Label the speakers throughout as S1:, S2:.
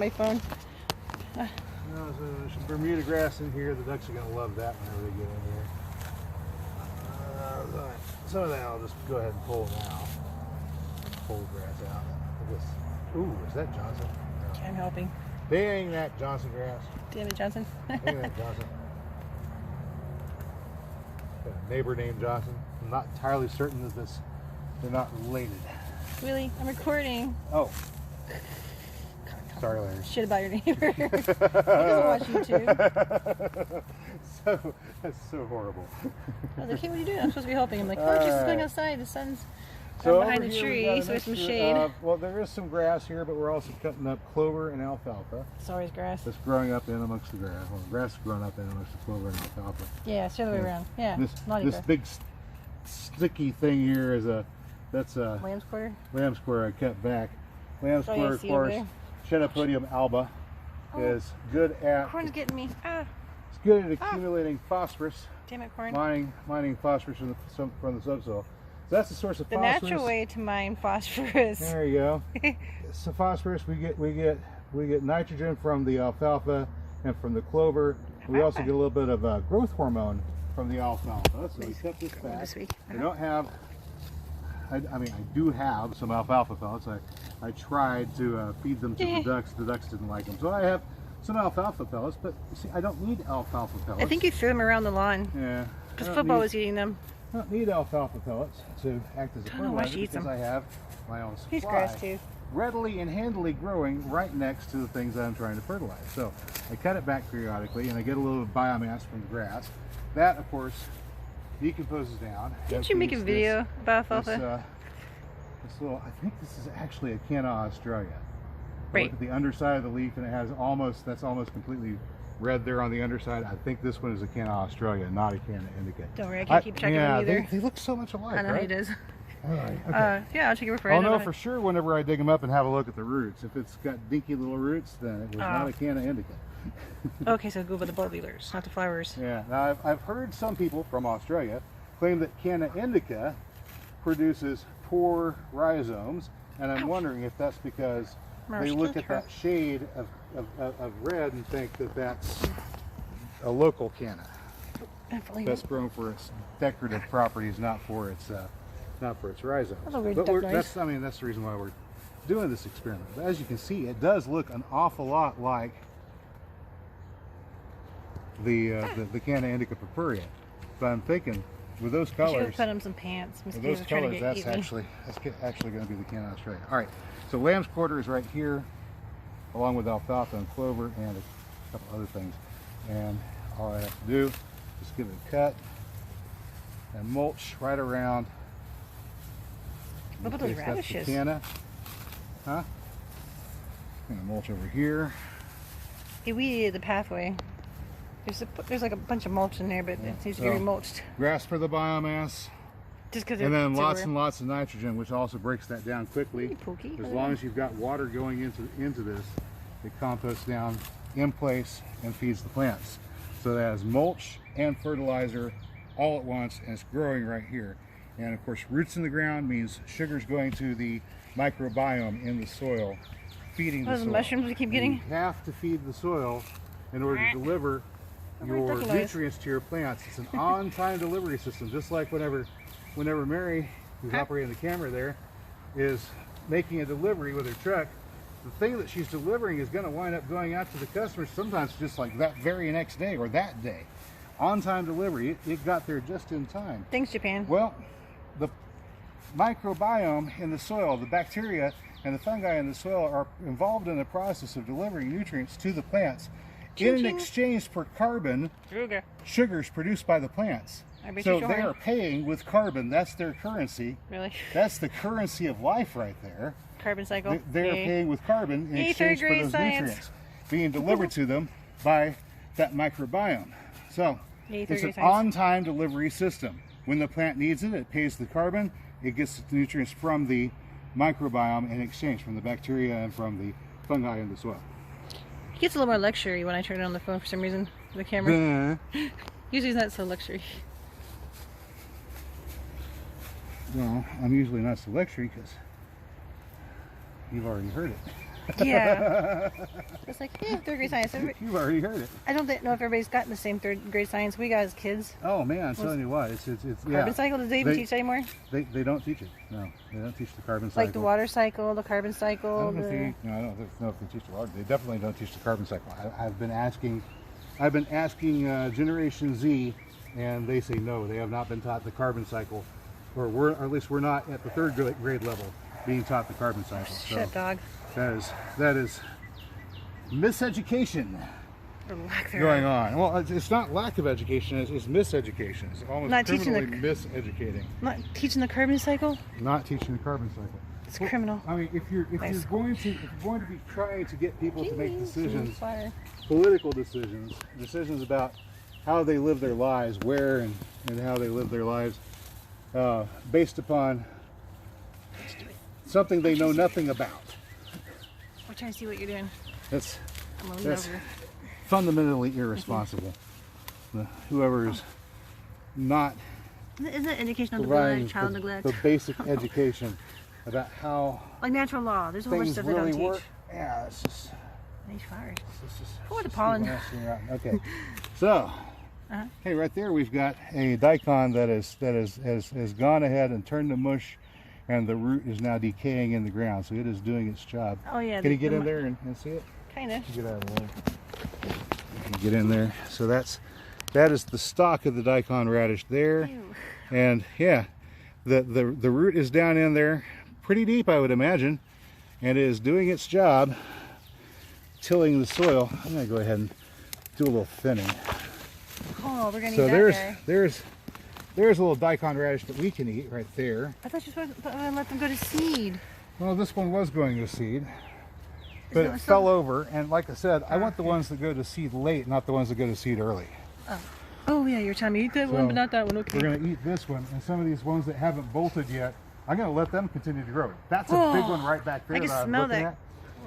S1: my phone.
S2: No, so there's some Bermuda grass in here. The ducks are going to love that whenever they get in here. Some of that I'll just go ahead and pull now. Pull the grass out. Ooh, is that Johnson? No.
S1: I'm helping.
S2: Dang that Johnson grass.
S1: Damn it, Johnson.
S2: Dang that Johnson. Got a neighbor named Johnson. I'm not entirely certain that they're not related.
S1: Really? I'm recording.
S2: Oh. Sorry, Larry.
S1: Shit about your neighbor. He doesn't watch YouTube.
S2: That's so horrible.
S1: I was like, hey, what are you doing? I'm supposed to be helping. I'm like, oh, just going outside. The sun's behind the tree, so there's some shade.
S2: Well, there is some grass here, but we're also cutting up clover and alfalfa.
S1: It's always grass.
S2: That's growing up in amongst the grass. Well, the grass is growing up in amongst the clover and alfalfa.
S1: Yeah, it's the other way around. Yeah,
S2: this big sticky thing here is that's a
S1: lamb's quarter.
S2: Lamb's quarter I cut back. Lamb's quarter, of course. Chenopodium alba is good at.
S1: Corn's getting me. Ah.
S2: It's good at accumulating phosphorus.
S1: Damn it, corn.
S2: Mining phosphorus from the subsoil. So that's the source of
S1: the
S2: phosphorus.
S1: The natural way to mine phosphorus.
S2: There you go. So phosphorus, we get nitrogen from the alfalfa and from the clover. We also get a little bit of growth hormone from the alfalfa. So we cut this back. We don't have. I mean, I do have some alfalfa pellets. I tried to feed them to the ducks. The ducks didn't like them, so I have some alfalfa pellets. But you see, I don't need alfalfa pellets.
S1: I think you threw them around the lawn.
S2: Yeah.
S1: Because football was eating them.
S2: I don't need alfalfa pellets to act as a fertilizer because I have my own supply.
S1: He's grass too.
S2: Readily and handily growing right next to the things that I'm trying to fertilize. So I cut it back periodically, and I get a little biomass from the grass. That, of course, decomposes down.
S1: Didn't you make a video about alfalfa?
S2: This little, I think this is actually a Canna Australia.
S1: Right.
S2: Look at the underside of the leaf, and it has that's almost completely red there on the underside. I think this one is a Canna Australia, not a Canna Indica.
S1: Don't worry, I can't keep track of them either.
S2: They look so much alike.
S1: I know
S2: right?
S1: he does.
S2: All right. Okay.
S1: Yeah, I'll take your word for it.
S2: I'll know for sure whenever I dig them up and have a look at the roots. If it's got dinky little roots, then it was not a Canna Indica.
S1: Okay, so go with the bulb feelers, not the flowers.
S2: Yeah. Now I've heard some people from Australia claim that Canna Indica produces poor rhizomes, and I'm wondering if that's because they look at that shade of red and think that that's a local canna that's grown for its decorative properties, not for its rhizomes. That's I mean that's the reason why we're doing this experiment. But as you can see, it does look an awful lot like the Canna Indica purpurea. But I'm thinking with those colors,
S1: put him some pants.
S2: With those colors, that's actually going to be the Canna Australia. All right, so lamb's quarter is right here, along with alfalfa and clover and a couple other things. And all I have to do is give it a cut and mulch right around.
S1: What about those radishes?
S2: Canna, huh? I'm gonna mulch over here.
S1: He weeded the pathway. There's like a bunch of mulch in there, but it seems to be remulched.
S2: Grass for the biomass.
S1: Just because.
S2: And then lots and lots of nitrogen, which also breaks that down quickly.
S1: Pookie.
S2: As long as you've got water going into this, it composts down in place and feeds the plants. So that has mulch and fertilizer all at once, and it's growing right here. And of course, roots in the ground means sugar's going to the microbiome in the soil, feeding the soil.
S1: Those mushrooms we keep getting?
S2: You have to feed the soil in order to deliver your nutrients to your plants. It's an on-time delivery system, just like whenever Mary, who's operating the camera there, is making a delivery with her truck. The thing that she's delivering is going to wind up going out to the customers sometimes just like that very next day or that day. On-time delivery, it got there just in time.
S1: Thanks, Japan.
S2: Well, the microbiome in the soil, the bacteria and the fungi in the soil are involved in the process of delivering nutrients to the plants. In exchange for carbon, sugars produced by the plants. So they are paying with carbon. That's their currency.
S1: Really?
S2: That's the currency of life right there.
S1: Carbon cycle.
S2: They're paying with carbon in exchange for those nutrients being delivered to them by that microbiome. So it's an on-time delivery system. When the plant needs it, it pays the carbon. It gets the nutrients from the microbiome in exchange, from the bacteria and from the fungi in the soil.
S1: It gets a little more luxury when I turn it on the phone for some reason, the camera. Usually it's not so luxury.
S2: Well, I'm usually not so luxury because you've already heard it.
S1: Yeah. It's like, third grade science.
S2: You've already heard it.
S1: I don't know if everybody's gotten the same third grade science we got as kids.
S2: Oh man, I'm telling you what, it's
S1: Carbon cycle, do they even teach anymore?
S2: They don't teach it. No, they don't teach the carbon cycle.
S1: Like the water cycle, the carbon cycle.
S2: I don't know if they teach the water. They definitely don't teach the carbon cycle. I've been asking Generation Z, and they say no, they have not been taught the carbon cycle, or at least we're not at the third grade level being taught the carbon cycle.
S1: Shit,
S2: so
S1: dog.
S2: That is miseducation
S1: Going
S2: on. Well, it's not lack of education, it's miseducation. It's almost
S1: not
S2: criminally miseducating.
S1: Not teaching the carbon cycle?
S2: Not teaching the carbon cycle.
S1: It's criminal.
S2: I mean, if you're going to be trying to get people to make decisions,
S1: political
S2: decisions about how they live their lives, where and how they live their lives, based upon something they know nothing about.
S1: We're trying to see what you're doing.
S2: That's
S1: over.
S2: Fundamentally irresponsible. Whoever is not
S1: isn't it educational
S2: providing
S1: neglect, child neglect?
S2: the basic education about how
S1: like natural law. There's a whole bunch of stuff
S2: really
S1: they don't
S2: work.
S1: teach.
S2: Yeah, it's just
S1: Nice flowers.
S2: for
S1: the pollen.
S2: Okay, so hey, right there we've got a daikon that has gone ahead and turned to mush, and the root is now decaying in the ground, so it is doing its job.
S1: Oh yeah.
S2: Can you get in there and see it?
S1: Kinda.
S2: Get out of the way. You can get in there. So that is the stalk of the daikon radish there.
S1: Ew.
S2: And yeah, the root is down in there pretty deep, I would imagine, and it is doing its job tilling the soil. I'm gonna go ahead and do a little thinning.
S1: Oh, we're gonna
S2: So
S1: eat that guy.
S2: there's a little daikon radish that we can eat right there.
S1: I thought you were supposed to let them go to seed.
S2: Well, this one was going to seed, but it fell over, and like I said, I want the ones that go to seed late, not the ones that go to seed early.
S1: Oh yeah, you're telling me eat that one, but not that one. Okay.
S2: We're going to eat this one, and some of these ones that haven't bolted yet, I'm going to let them continue to grow. That's a big one right back there.
S1: I can
S2: that
S1: smell
S2: I'm looking
S1: that.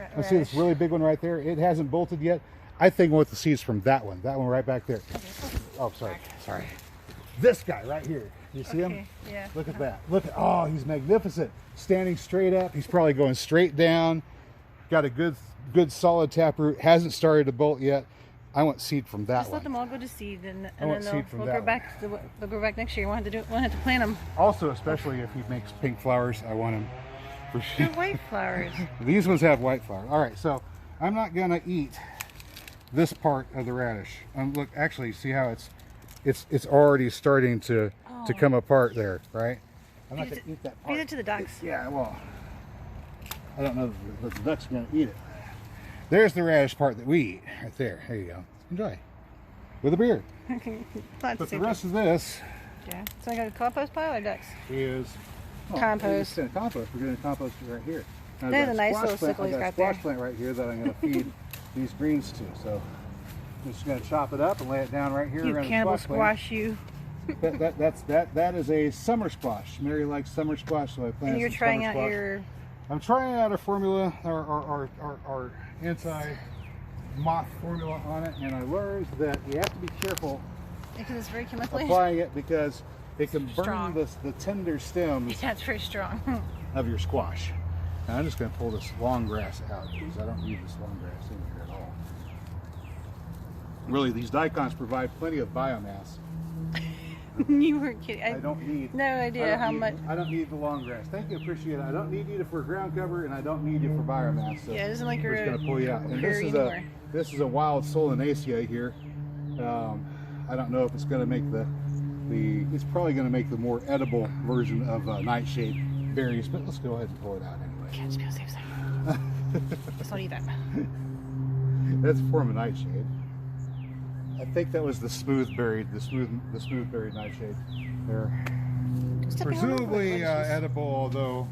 S2: at. Let's see this really big one right there. It hasn't bolted yet. I think I want the seeds from that one right back there.
S1: Okay.
S2: Oh, sorry. This guy right here. You see him?
S1: Yeah.
S2: Look at that. Oh, he's magnificent. Standing straight up. He's probably going straight down. Got a good solid taproot. Hasn't started to bolt yet. I want seed from that
S1: Just
S2: one.
S1: let them all go to seed, and
S2: I want
S1: then
S2: seed from
S1: we'll
S2: that
S1: grow back. They'll grow back next year. We'll have to plant them.
S2: Also, especially if he makes pink flowers, I want him for sure.
S1: They're white flowers.
S2: These ones have white flowers. All right, so I'm not gonna eat this part of the radish. Look, actually, see how it's already starting to come apart there, right? I'm not gonna eat that part.
S1: Feed it to the ducks.
S2: Yeah, well, I don't know if the ducks are gonna eat it. There's the radish part that we eat, right there. There you go. Enjoy. With a beer. But the rest of this,
S1: yeah. So I got a compost pile or ducks?
S2: is
S1: Compost.
S2: It's compost. We're going to compost it right here. Now,
S1: There's a nice little sickle he's
S2: I've got a
S1: got there.
S2: squash plant right here that I'm going to feed these greens to. So I'm just going to chop it up and lay it down right here
S1: You
S2: around
S1: cannibal
S2: the squash
S1: squash, you.
S2: plant. That is a summer squash. Mary likes summer squash, so I planted
S1: And you're
S2: some
S1: trying
S2: summer
S1: out
S2: squash.
S1: your.
S2: I'm trying out a formula, our anti-moth formula on it, and I learned that you have to be careful
S1: Because it's very chemically.
S2: applying it because it can burn
S1: Strong.
S2: the tender stems
S1: Yeah, it's very strong.
S2: of your squash. Now I'm just going to pull this long grass out because I don't need this long grass in here at all. Really, these daikons provide plenty of biomass.
S1: You weren't kidding.
S2: I don't need.
S1: No idea how much.
S2: I don't need the long grass. Thank you, appreciate it. I don't need you for ground cover, and I don't need you for biomass. So
S1: Yeah, it isn't like
S2: we're
S1: you're
S2: just going to pull you out. And
S1: prairie anymore.
S2: this is a wild solanaceae here. I don't know if it's going to make it's probably going to make the more edible version of nightshade berries, but let's go ahead and pull it out anyway.
S1: Yeah, just be on the safe side. Just don't eat that.
S2: That's a form of nightshade. I think that was the smooth berried nightshade. They're presumably edible, although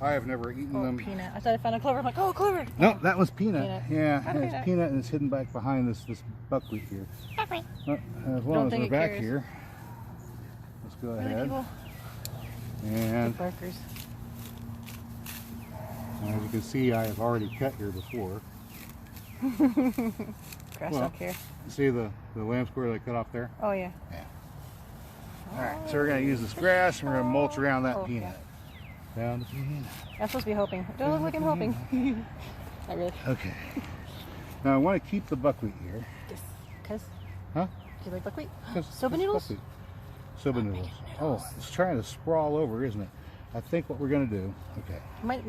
S2: I have never eaten them.
S1: Peanut. I thought I found a clover. I'm like, oh, clover.
S2: No, that was peanut. Yeah,
S1: Okay.
S2: it's peanut, and it's hidden back behind this buckwheat here. As long as we're back here, let's go
S1: Really,
S2: ahead.
S1: people?
S2: And
S1: Barkers.
S2: as you can see, I have already cut here before.
S1: Grass
S2: Well,
S1: don't care.
S2: See the lamb square that I cut off there?
S1: Oh, yeah.
S2: All right, so we're going to use this grass and we're going to mulch around that
S1: Okay.
S2: peanut. Down the peanut.
S1: I'm supposed to be hoping. Don't look like I'm hoping. Not really.
S2: Okay. Now I want to keep the buckwheat here.
S1: Yes. Cause.
S2: Huh?
S1: Do you like buckwheat?
S2: 'Cause
S1: Soba
S2: it's
S1: noodles?
S2: buckwheat. Soba noodles. Oh, it's trying to sprawl over, isn't it? I think what we're going to do. Okay.
S1: Might